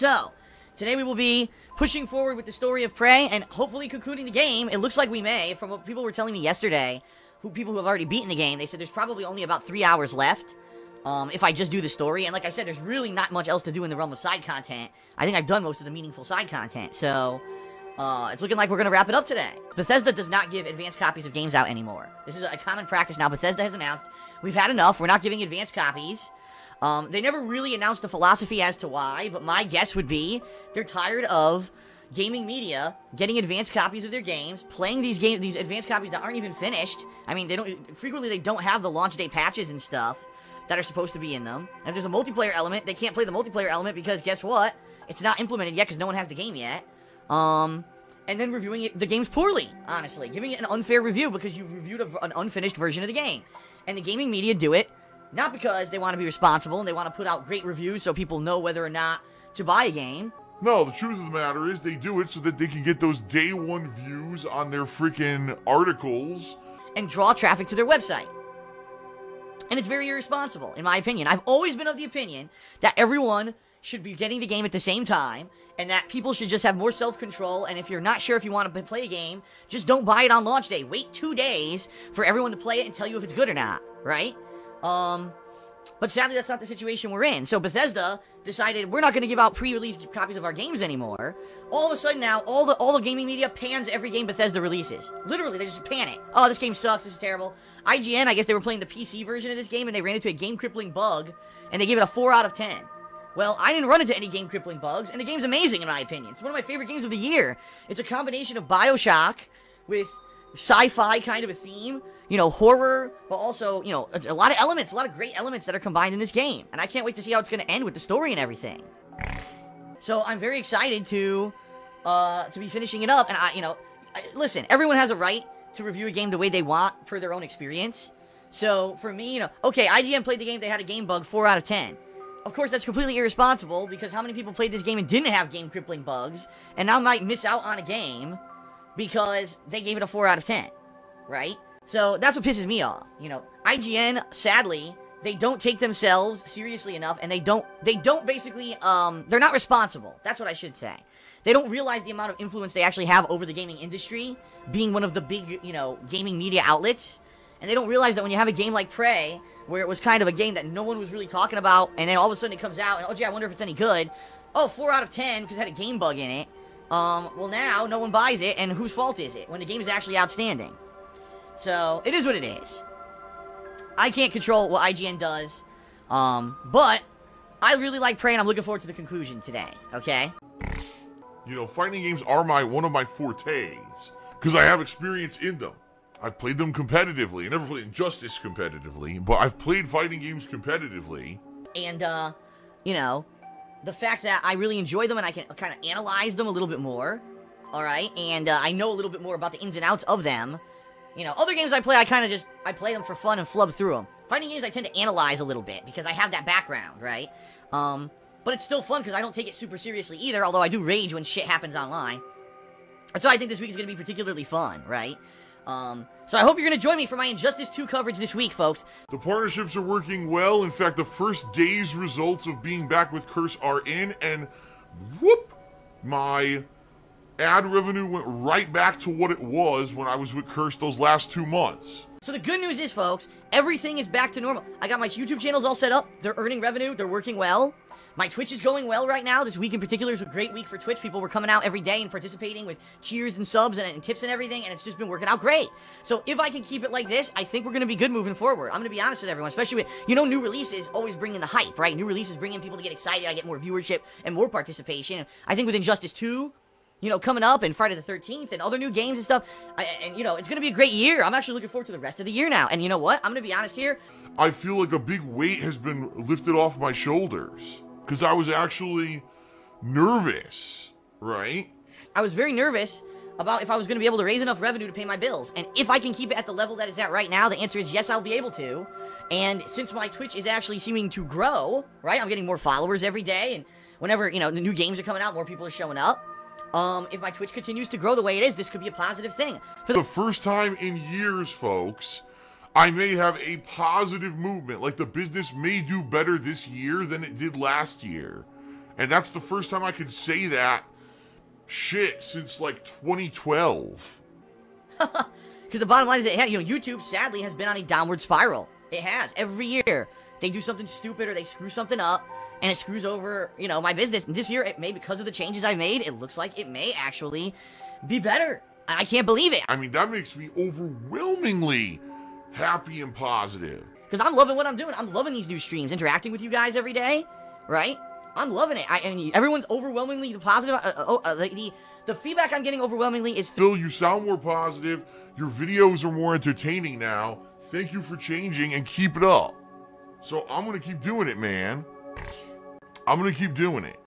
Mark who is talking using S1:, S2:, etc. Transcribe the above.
S1: So, today we will be pushing forward with the story of Prey and hopefully concluding the game. It looks like we may, from what people were telling me yesterday, people who have already beaten the game, they said there's probably only about 3 hours left. If I just do the story, and like I said, there's really not much else to do in the realm of side content. I think I've done most of the meaningful side content, so it's looking like we're gonna wrap it up today. Bethesda does not give advanced copies of games out anymore. This is a common practice now. Bethesda has announced, we've had enough, we're not giving advanced copies. They never really announced a philosophy as to why, but my guess would be they're tired of gaming media getting advanced copies of their games, playing these advanced copies that aren't even finished. I mean, they don't have the launch day patches and stuff that are supposed to be in them. And if there's a multiplayer element, they can't play the multiplayer element because guess what? It's not implemented yet because no one has the game yet. And then reviewing the games poorly, honestly. Giving it an unfair review because you've reviewed an unfinished version of the game. And the gaming media do it not because they want to be responsible and they want to put out great reviews so people know whether or not to buy a game.
S2: No, the truth of the matter is they do it so that they can get those day one views on their freaking articles.
S1: And draw traffic to their website. And it's very irresponsible, in my opinion. I've always been of the opinion that everyone should be getting the game at the same time, and that people should just have more self-control, and if you're not sure if you want to play a game, just don't buy it on launch day. Wait 2 days for everyone to play it and tell you if it's good or not, right? But sadly, that's not the situation we're in. So Bethesda decided we're not going to give out pre-release copies of our games anymore. All of a sudden now, all the gaming media pans every game Bethesda releases. Literally, they just pan it. Oh, this game sucks. This is terrible. IGN, I guess they were playing the PC version of this game, and they ran into a game-crippling bug, and they gave it a 4 out of 10. Well, I didn't run into any game-crippling bugs, and the game's amazing, in my opinion. It's one of my favorite games of the year. It's a combination of BioShock with sci-fi kind of a theme, you know, horror, but also, you know, a lot of elements, a lot of great elements that are combined in this game. And I can't wait to see how it's going to end with the story and everything. So I'm very excited to be finishing it up. And listen, everyone has a right to review a game the way they want per their own experience. So for me, you know, okay, IGN played the game, they had a game bug, 4 out of 10. Of course, that's completely irresponsible because how many people played this game and didn't have game-crippling bugs and now might miss out on a game because they gave it a 4 out of 10, right? So that's what pisses me off. You know, IGN, sadly, they don't take themselves seriously enough, and they don't basically, they're not responsible. That's what I should say. They don't realize the amount of influence they actually have over the gaming industry, being one of the big, you know, gaming media outlets. And they don't realize that when you have a game like Prey, where it was kind of a game that no one was really talking about, and then all of a sudden it comes out, and oh gee, I wonder if it's any good. Oh, 4 out of 10, because it had a game bug in it. Well now, no one buys it, and whose fault is it, when the game is actually outstanding? So, it is what it is. I can't control what IGN does, but I really like Prey, and I'm looking forward to the conclusion today, okay?
S2: You know, fighting games are one of my fortes, because I have experience in them. I've played them competitively. I never played Injustice competitively, but I've played fighting games competitively. And,
S1: you know, the fact that I really enjoy them and I can kind of analyze them a little bit more, alright? And I know a little bit more about the ins and outs of them. You know, other games I play, I play them for fun and flub through them. Fighting games, I tend to analyze a little bit because I have that background, right? But it's still fun because I don't take it super seriously either, although I do rage when shit happens online. That's why I think this week is going to be particularly fun, right? So I hope you're going to join me for my Injustice 2 coverage this week, folks.
S2: The partnerships are working well. In fact, the first day's results of being back with Curse are in, and whoop, my ad revenue went right back to what it was when I was with Curse those last 2 months.
S1: So the good news is, folks, everything is back to normal. I got my YouTube channels all set up. They're earning revenue. They're working well. My Twitch is going well right now. This week in particular is a great week for Twitch. People were coming out every day and participating with cheers and subs and tips and everything, and it's just been working out great. So if I can keep it like this, I think we're going to be good moving forward. I'm going to be honest with everyone, especially with, you know, new releases always bring in the hype, right? New releases bring in people to get excited. I get more viewership and more participation. I think with Injustice 2, you know, coming up, and Friday the 13th, and other new games and stuff, and, you know, it's going to be a great year. I'm actually looking forward to the rest of the year now. And you know what? I'm going to be honest here.
S2: I feel like a big weight has been lifted off my shoulders. Because I was actually nervous, right?
S1: I was very nervous about if I was going to be able to raise enough revenue to pay my bills. And if I can keep it at the level that it's at right now, the answer is yes, I'll be able to. And since my Twitch is actually seeming to grow, right? I'm getting more followers every day. And whenever, you know, the new games are coming out, more people are showing up. If my Twitch continues to grow the way it is, this could be a positive thing.
S2: For the first time in years, folks, I may have a positive movement. Like, the business may do better this year than it did last year. And that's the first time I could say that shit since like 2012.
S1: Because the bottom line is that, you know, YouTube sadly has been on a downward spiral. It has. Every year they do something stupid or they screw something up and it screws over, you know, my business. And this year, it may, because of the changes I made, it looks like it may actually be better. I can't believe it.
S2: I mean, that makes me overwhelmingly happy and positive.
S1: Because I'm loving what I'm doing. I'm loving these new streams, interacting with you guys every day, right? I'm loving it. And everyone's overwhelmingly positive. The feedback I'm getting overwhelmingly is...
S2: Phil, you sound more positive. Your videos are more entertaining now. Thank you for changing and keep it up. So I'm going to keep doing it, man. I'm going to keep doing it.